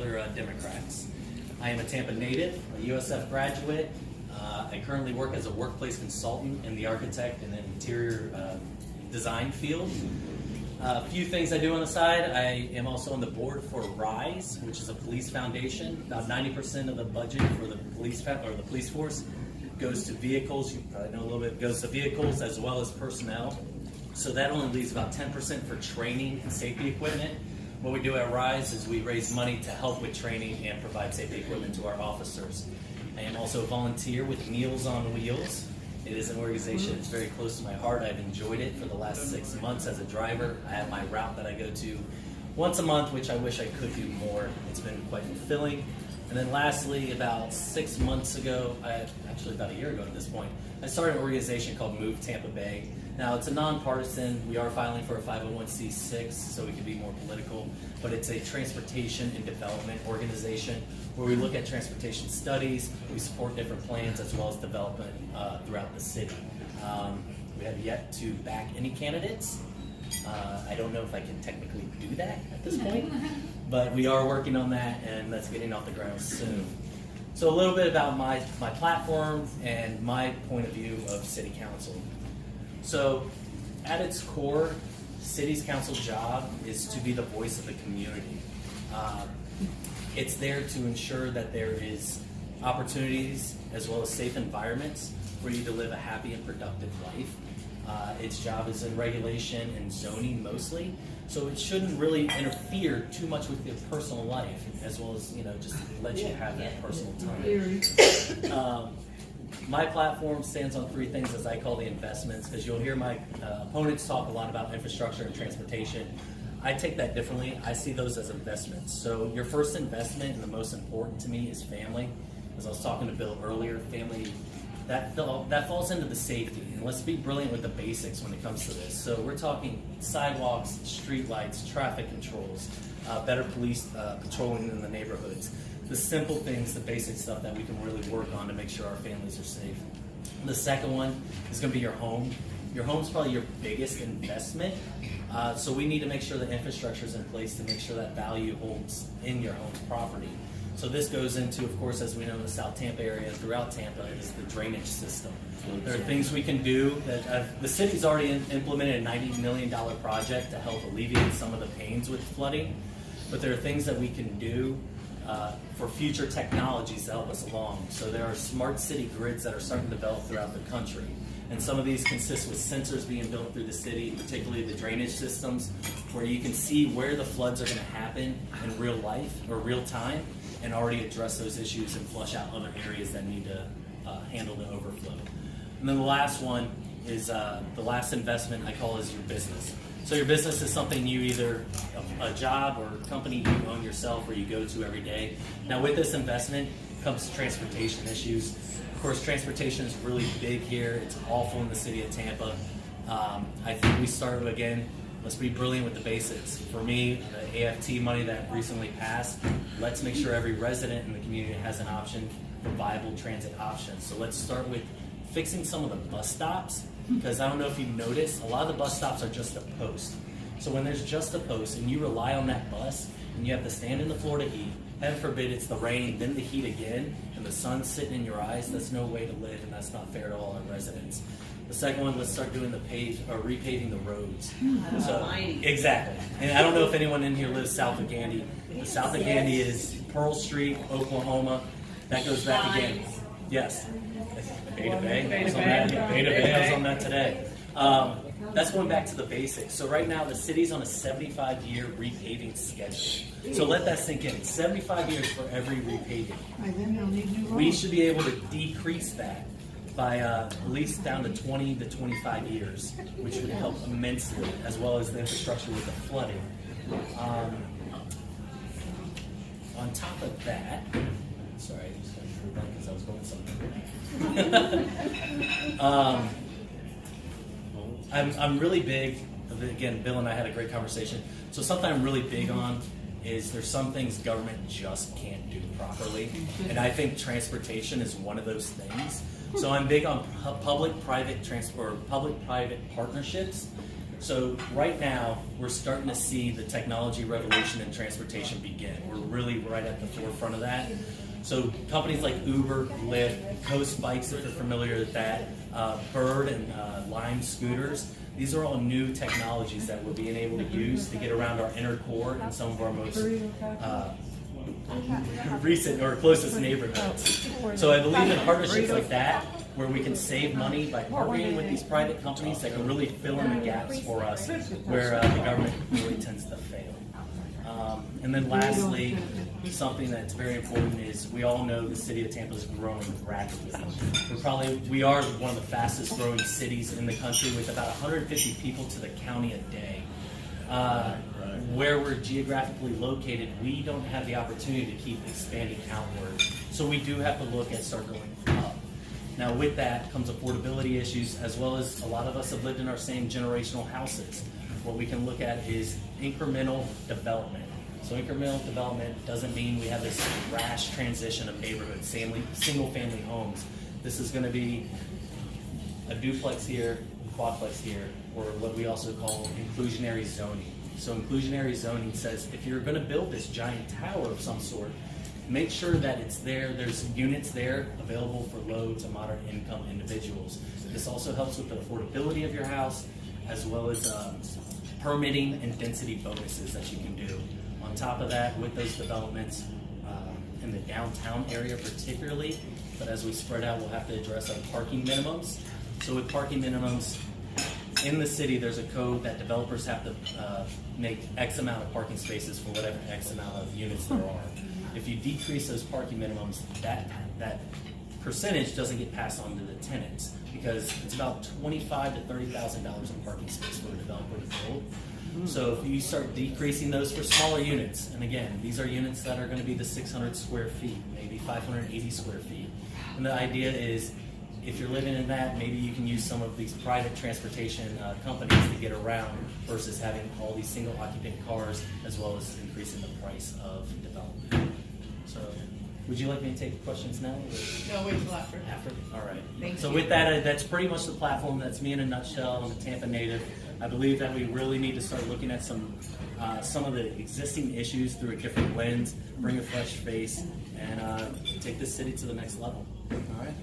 other Democrats. I am a Tampa native, a USF graduate. I currently work as a workplace consultant in the architect and interior design field. A few things I do on the side. I am also on the board for RISE, which is a police foundation. About 90% of the budget for the police force goes to vehicles. You probably know a little bit. Goes to vehicles as well as personnel. So that only leaves about 10% for training and safety equipment. What we do at RISE is we raise money to help with training and provide safety equipment to our officers. I am also a volunteer with Meals on Wheels. It is an organization that's very close to my heart. I've enjoyed it for the last 6 months as a driver. I have my route that I go to once a month, which I wish I could do more. It's been quite fulfilling. And then lastly, about 6 months ago, actually about a year ago at this point, I started an organization called Move Tampa Bay. Now it's a nonpartisan. We are filing for a 501c6, so we can be more political, but it's a transportation and development organization where we look at transportation studies, we support different plans as well as development throughout the city. We have yet to back any candidates. I don't know if I can technically do that at this point, but we are working on that, and that's getting off the ground soon. So a little bit about my platform and my point of view of City Council. So at its core, City's Council job is to be the voice of the community. It's there to ensure that there is opportunities as well as safe environments for you to live a happy and productive life. Its job is in regulation and zoning mostly, so it shouldn't really interfere too much with your personal life, as well as, just let you have that personal time. My platform stands on 3 things, as I call the investments, because you'll hear my opponents talk a lot about infrastructure and transportation. I take that differently. I see those as investments. So your first investment, and the most important to me, is family. As I was talking to Bill earlier, family, that falls into the safety. And let's be brilliant with the basics when it comes to this. So we're talking sidewalks, street lights, traffic controls, better police patrolling in the neighborhoods. The simple things, the basic stuff that we can really work on to make sure our families are safe. The second one is going to be your home. Your home's probably your biggest investment, so we need to make sure the infrastructure is in place to make sure that value holds in your home's property. So this goes into, of course, as we know in the South Tampa area, throughout Tampa, is the drainage system. There are things we can do that the city's already implemented a $90 million project to help alleviate some of the pains with flooding, but there are things that we can do for future technologies to help us along. So there are smart city grids that are starting to develop throughout the country. And some of these consist with sensors being built through the city, particularly the drainage systems, where you can see where the floods are going to happen in real life or real time and already address those issues and flush out other areas that need to handle the overflow. And then the last one is the last investment I call is your business. So your business is something you either, a job or company you own yourself or you go to every day. Now with this investment comes transportation issues. Of course, transportation is really big here. It's awful in the city of Tampa. I think we start again, let's be brilliant with the basics. For me, the AFT money that recently passed, let's make sure every resident in the community has an option for viable transit options. So let's start with fixing some of the bus stops, because I don't know if you've noticed, a lot of the bus stops are just a post. So when there's just a post and you rely on that bus and you have to stand in the Florida heat, heaven forbid it's the rain, then the heat again, and the sun's sitting in your eyes, that's no way to live, and that's not fair to all our residents. The second one, let's start doing repaving the roads. So, exactly. And I don't know if anyone in here lives south of Gandy. The south of Gandy is Pearl Street, Oklahoma. That goes back again. Yes. Beta Bay. I was on that. Beta Bay. I was on that today. That's going back to the basics. So right now the city's on a 75-year repaving schedule. So let that sink in. 75 years for every repaving. We should be able to decrease that by at least down to 20 to 25 years, which would help immensely, as well as the infrastructure with the flooding. On top of that, sorry, I just got to run because I was going somewhere. I'm really big, again, Bill and I had a great conversation. So something I'm really big on is there's some things government just can't do properly. And I think transportation is one of those things. So I'm big on public-private partnerships. So right now, we're starting to see the technology revolution in transportation begin. We're really right at the forefront of that. So companies like Uber, Lyft, Coast Bikes, if you're familiar with that, Bird and Lime scooters, these are all new technologies that we're being able to use to get around our inner core in some of our most recent or closest neighborhoods. So I believe in partnerships like that, where we can save money by partnering with these private companies that can really fill in the gaps for us where the government really tends to fail. And then lastly, something that's very important is we all know the city of Tampa is growing rapidly. We are one of the fastest growing cities in the country with about 150 people to the county a day. Where we're geographically located, we don't have the opportunity to keep expanding outward. So we do have to look at start going up. Now with that comes affordability issues, as well as a lot of us have lived in our same generational houses. What we can look at is incremental development. So incremental development doesn't mean we have this rash transition of neighborhoods, single family homes. This is going to be a duplex here, quadplex here, or what we also call inclusionary zoning. So inclusionary zoning says if you're going to build this giant tower of some sort, make sure that it's there, there's units there available for low to moderate income individuals. This also helps with the affordability of your house, as well as permitting and density bonuses that you can do. On top of that, with those developments in the downtown area particularly, but as we spread out, we'll have to address our parking minimums. So with parking minimums, in the city, there's a code that developers have to make X amount of parking spaces for whatever X amount of units there are. If you decrease those parking minimums, that percentage doesn't get passed on to the tenants, because it's about $25,000 to $30,000 in parking space for a developer to build. So if you start decreasing those for smaller units, and again, these are units that are going to be the 600 square feet, maybe 580 square feet. And the idea is, if you're living in that, maybe you can use some of these private transportation companies to get around versus having all these single occupant cars, as well as increasing the price of development. So, would you like me to take questions now? No, wait till after. After? All right. Thank So you. with that, that's pretty much the platform. That's me in a nutshell. I'm a Tampa native. I believe that we really need to start looking at some of the existing issues through a different lens, bring a fresh face, and take this city to the next level. All right.